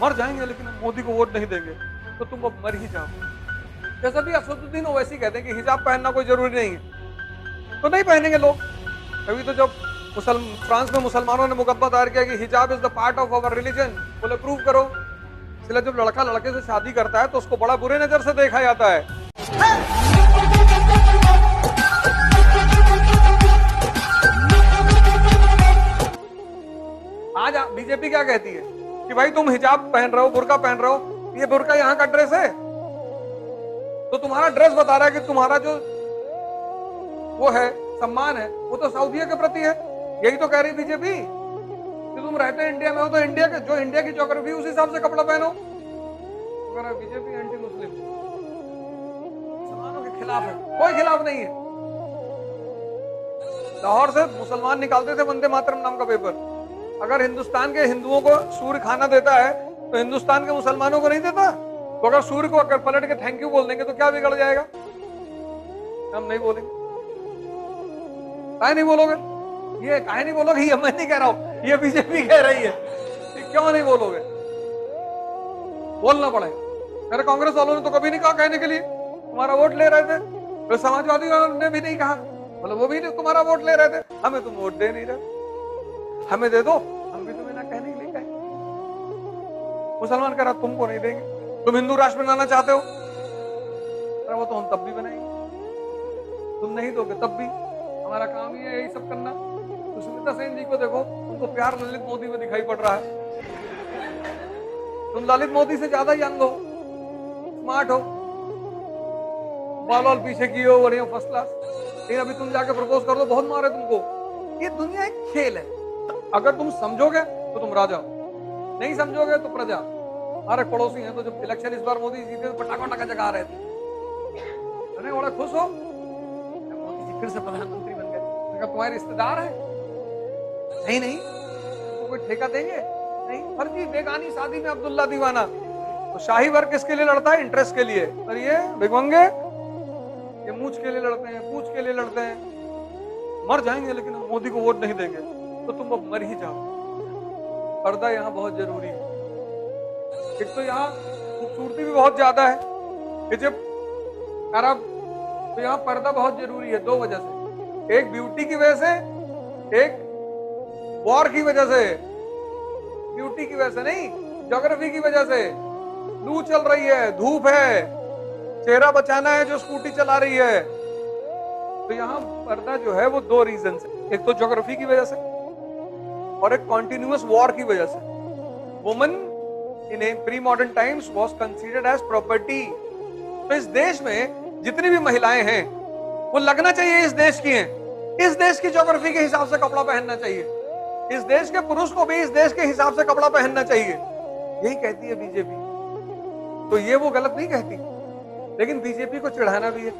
मर जाएंगे लेकिन हम मोदी को वोट नहीं देंगे, तो तुम अब मर ही जाओ। जैसा भी असदुद्दीन ओवैसी कहते हैं कि हिजाब पहनना कोई जरूरी नहीं है, तो नहीं पहनेंगे लोग। अभी तो जब फ्रांस में मुसलमानों ने मुकदमा दायर किया कि हिजाब is the part of our religion, बोले प्रूव करो। इसलिए जब लड़का लड़के से शादी करता है तो उसको बड़ा बुरे नजर से देखा जाता है। आज बीजेपी क्या कहती है कि भाई तुम हिजाब पहन रहे हो, बुर्का पहन रहे हो, ये बुर्का यहाँ का ड्रेस है, तो तुम्हारा ड्रेस बता रहा है कि तुम्हारा जो वो है सम्मान है वो तो सऊदिया के प्रति है। यही तो कह रही बीजेपी कि तुम रहते इंडिया में हो तो इंडिया के जो इंडिया की ज्योग्राफी उस हिसाब से कपड़ा पहनो। अगर बीजेपी एंटी मुस्लिम मुसलमानों के खिलाफ है, कोई खिलाफ नहीं है। लाहौर से मुसलमान निकालते थे वंदे मातरम नाम का पेपर। अगर हिंदुस्तान के हिंदुओं को सूर्य खाना देता है तो हिंदुस्तान के मुसलमानों को नहीं देता। तो अगर सूर्य को अगर पलट के थैंक यू बोल देंगे तो क्या बिगड़ जाएगा? हम नहीं बोलेंगे। काहे नहीं बोलोगे? ये काहे नहीं बोलोगे? ये मैं नहीं कह रहा हूं, ये बीजेपी कह रही है। क्यों नहीं बोलोगे? बोलना पड़ेगा। मेरे कांग्रेस वालों ने तो कभी नहीं कहा कहने के लिए, तुम्हारा वोट ले रहे थे। तो समाजवादी ने भी नहीं कहा, बोले वो भी तुम्हारा वोट ले रहे थे, हमें तुम वोट दे नहीं रहे, हमें दे दो, हम भी तुम्हें ना कहने के लिए कहें। मुसलमान कह रहा तुमको नहीं देंगे, तुम हिंदू राष्ट्र बनाना चाहते हो, अरे वो तो हम तब भी बनाएंगे, तुम नहीं दोगे तब भी। हमारा काम ही है यही सब करना। सुष्मिता सेन जी को देखो, उनको प्यार ललित मोदी में दिखाई पड़ रहा है। तुम ललित मोदी से ज्यादा यंग हो, स्मार्ट हो, बाल वाल पीछे किए हो, बढ़िया फर्स्ट क्लास, लेकिन अभी तुम जाके प्रपोज कर दो, बहुत मारे तुमको। ये दुनिया एक खेल है, अगर तुम समझोगे तो तुम राजा हो, नहीं समझोगे तो प्रजा। हमारे पड़ोसी हैं तो जब इलेक्शन इस बार मोदी जीते तो पटाखा टका जगा रहे थे, अरे बड़ा खुश हो मोदी जी फिर से प्रधानमंत्री बन गए। तुम्हारे रिश्तेदार है? नहीं नहीं, तो कोई ठेका देंगे नहीं। फर्जी बेगानी शादी में अब्दुल्ला दीवाना। तो शाही वर्ग किसके लिए लड़ता है? इंटरेस्ट के लिए। और ये भिगवंगे ये मूछ के लिए लड़ते हैं, पूछ के लिए लड़ते हैं। मर जाएंगे लेकिन हम मोदी को वोट नहीं देंगे, तो तुम अब मर ही जाओ। पर्दा यहाँ बहुत जरूरी है। एक तो यहाँ खूबसूरती भी बहुत ज्यादा है, इजिप्ट अरब, तो यहाँ पर्दा बहुत जरूरी है दो वजह से। एक ब्यूटी की वजह से, एक वॉर की वजह से। ब्यूटी की वजह से नहीं, ज्योग्राफी की वजह से। लू चल रही है, धूप है, चेहरा बचाना है जो स्कूटी चला रही है, तो यहाँ पर्दा जो है वो दो रीजन से, एक तो ज्योग्राफी की वजह से और एक कॉन्टिन्यूअस वॉर की वजह से। Woman in pre modern times was considered as property. तो इस देश में जितनी भी महिलाएं हैं वो लगना चाहिए इस देश की हैं, इस देश की ज्योग्राफी के हिसाब से कपड़ा पहनना चाहिए। इस देश के पुरुष को भी इस देश के हिसाब से कपड़ा पहनना चाहिए, यही कहती है बीजेपी। तो ये वो गलत नहीं कहती, लेकिन बीजेपी को चिढ़ाना भी है।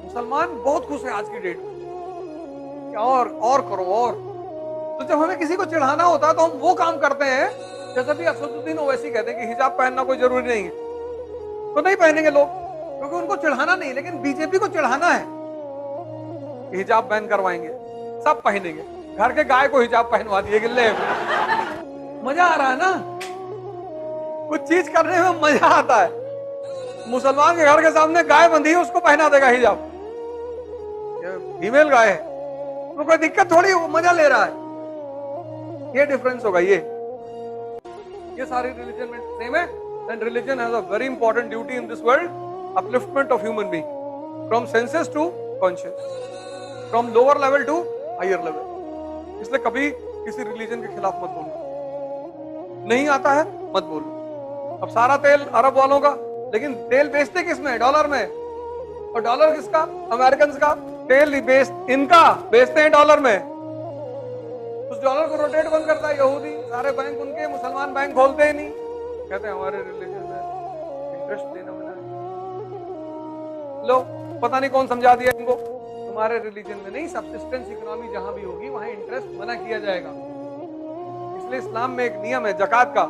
मुसलमान बहुत खुश है आज की डेट में, और करो और। तो जब हमें किसी को चिढ़ाना होता है तो हम वो काम करते हैं, जैसा भी असदुद्दीन ओवैसी कहते हैं कि हिजाब पहनना कोई जरूरी नहीं है, तो नहीं पहनेंगे लोग, क्योंकि उनको चिढ़ाना नहीं, लेकिन बीजेपी को चिढ़ाना है। हिजाब बैन करवाएंगे, सब पहनेंगे, घर के गाय को हिजाब पहनवा दिए गिल्ले। मजा आ रहा है ना, कुछ चीज करने में मजा आता है। मुसलमान के घर के सामने गाय बंधी है, उसको पहना देगा हिजाब, फीमेल गाय है, तो कोई दिक्कत थोड़ी, वो मजा ले रहा है। ये डिफरेंस होगा। ये सारी रिलीजन में सेम है। And religion has a very important duty in this world, upliftment of human being from senses to conscious, from lower level to higher level. इसलिए कभी किसी रिलीजन के खिलाफ मत बोलो, नहीं आता है मत बोलो। अब सारा तेल अरब वालों का, लेकिन तेल बेचते किसमें? डॉलर में। और डॉलर किसका? अमेरिकन का। तेल इनका बेचते हैं डॉलर में। उस डॉलर को रोटेट बंद करता है यहूदी, सारे बैंक उनके, मुसलमान बैंक खोलते ही नहीं, कहते हैं हमारे रिलीजन में इंटरेस्ट देना मना है। लो, पता नहीं कौन समझा दिया इनको, तुम्हारे रिलीजन में नहीं, सब्सिस्टेंस इकोनॉमी जहां भी होगी वहां इंटरेस्ट मना किया जाएगा। इसलिए इस्लाम में एक नियम है जकात का।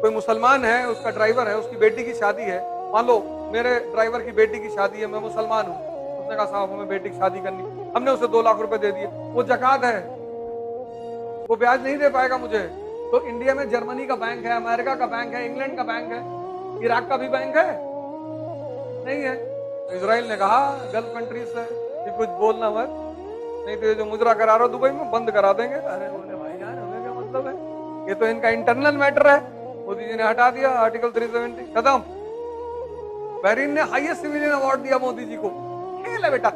कोई मुसलमान है, उसका ड्राइवर है, उसकी बेटी की शादी है, मान लो मेरे ड्राइवर की बेटी की शादी है, मैं मुसलमान हूँ, उसने कहा साहब हमें बेटी की शादी करनी, हमने उसे 2 लाख रुपए दे दिए, वो जकात है, वो ब्याज नहीं दे पाएगा मुझे, तो इंडिया में जर्मनी का बैंक है, अमेरिका का बैंक है, इंग्लैंड का बैंक है, इराक का भी बैंक है? नहीं है। इजराइल ने कहा गल्फ कंट्रीज से कि कुछ बोलना मत, नहीं तो ये जो मुजरा करा रहा हो दुबई में बंद करा देंगे। अरे बोले भाई यार हमें क्या मतलब है, ये तो इनका इंटरनल मैटर है। मोदी जी ने हटा दिया आर्टिकल 370, खत्म। बहरीन ने हाईएस्ट सिविलियन अवार्ड दिया मोदी जी को। खेल है बेटा,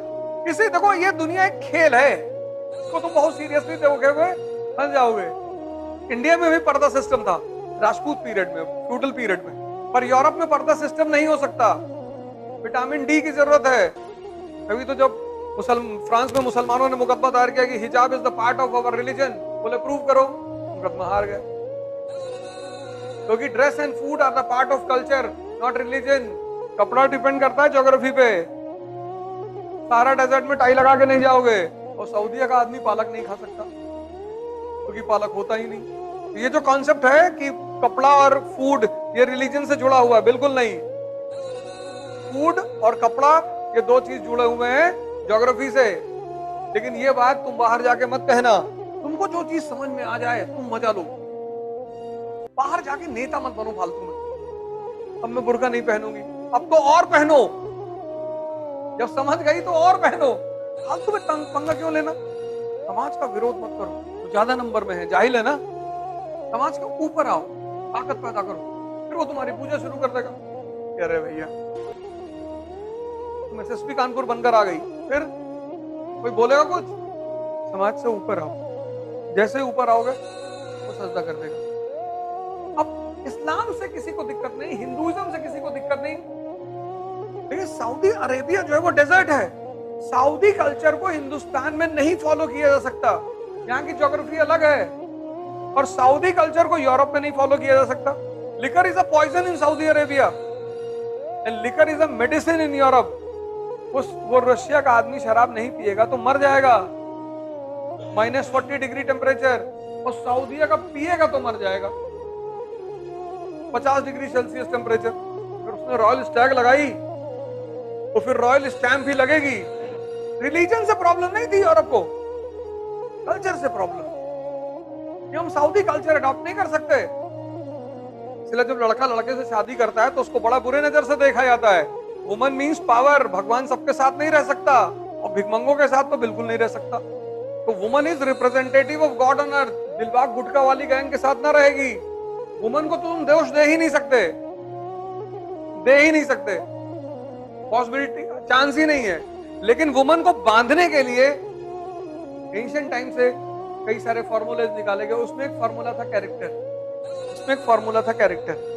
किसी देखो ये दुनिया एक खेल है, इसको तुम बहुत सीरियसली देखोगे फंस जाओगे। इंडिया में भी पर्दा सिस्टम था राजपूत पीरियड में, फ्यूडल पीरियड में, पर यूरोप में पर्दा सिस्टम नहीं हो सकता। विटामिन डी की जरूरत है। अभी तो जब फ्रांस में मुसलमानों ने मुकदमा दायर किया कि हिजाब is the part of our religion, बोले प्रूव करो, मुकदमा हार गए। क्योंकि dress and food are the part of culture not religion. कपड़ा डिपेंड करता है ज्योग्राफी पे। सारा डेजर्ट में टाई लगा के नहीं जाओगे, और सऊदीया का आदमी पालक नहीं खा सकता क्योंकि पालक होता ही नहीं। ये जो कॉन्सेप्ट है कि कपड़ा और फूड ये रिलीजन से जुड़ा हुआ है, बिल्कुल नहीं। फूड और कपड़ा ये दो चीज जुड़े हुए हैं ज्योग्राफी से। लेकिन ये बात तुम बाहर जाके मत कहना, तुमको जो चीज समझ में आ जाए तुम मजा लो। बाहर जाके नेता मत बनो फालतू में। अब मैं बुर्का नहीं पहनूंगी, अब तो और पहनो। जब समझ गई तो और पहनो, फालतू में पंगा क्यों लेना। समाज का विरोध मत करो, तो ज्यादा नंबर में है, जाहिल है ना। समाज के ऊपर आओ, ताकत पैदा करो, फिर वो तुम्हारी पूजा शुरू कर देगा। कह रहे भैया तुम एसएसपी कानपुर बनकर आ गई, फिर कोई बोलेगा कुछ? समाज से ऊपर आओ, जैसे ऊपर आओगे वो सजदा कर देगा। अब इस्लाम से किसी को दिक्कत नहीं, हिंदुइज्म से किसी को दिक्कत नहीं, लेकिन सऊदी अरेबिया जो है वो डेजर्ट है। सऊदी कल्चर को हिंदुस्तान में नहीं फॉलो किया जा सकता, यहाँ की ज्योग्राफी अलग है। और सऊदी कल्चर को यूरोप में नहीं फॉलो किया जा सकता। Liquor is a poison in Saudi Arabia and liquor is a medicine in Europe. वो रशिया का आदमी शराब नहीं पिएगा तो मर जाएगा, -40 डिग्री टेम्परेचर, और सऊदीया का पिएगा तो मर जाएगा, 50 डिग्री सेल्सियस टेम्परेचर। फिर उसने रॉयल स्टैग लगाई तो फिर रॉयल स्टैम्प भी लगेगी। रिलीजन से प्रॉब्लम नहीं थी यूरोप को, कल्चर से प्रॉब्लम। हम सऊदी कल्चर अडॉप्ट नहीं कर सकते, इसलिए जब लड़का लड़के से शादी करता है तो उसको बड़ा बुरे नजर से देखा जाता है। वुमन मीन्स पावर, भगवान सबके साथ नहीं रह सकता और भिखमंगों के साथ तो बिल्कुल नहीं रह सकता। तो woman is representative of god on earth. Dilbagh गुटका वाली गैंग के साथ ना रहेगी। वुमन को तुम दोष दे ही नहीं सकते, दे ही नहीं सकते, पॉसिबिलिटी चांस ही नहीं है। लेकिन वुमन को बांधने के लिए एंशिएंट टाइम से कई सारे फॉर्मूले निकाले गए। उसमें एक फॉर्मूला था कैरेक्टर, उसमें एक फॉर्मूला था कैरेक्टर।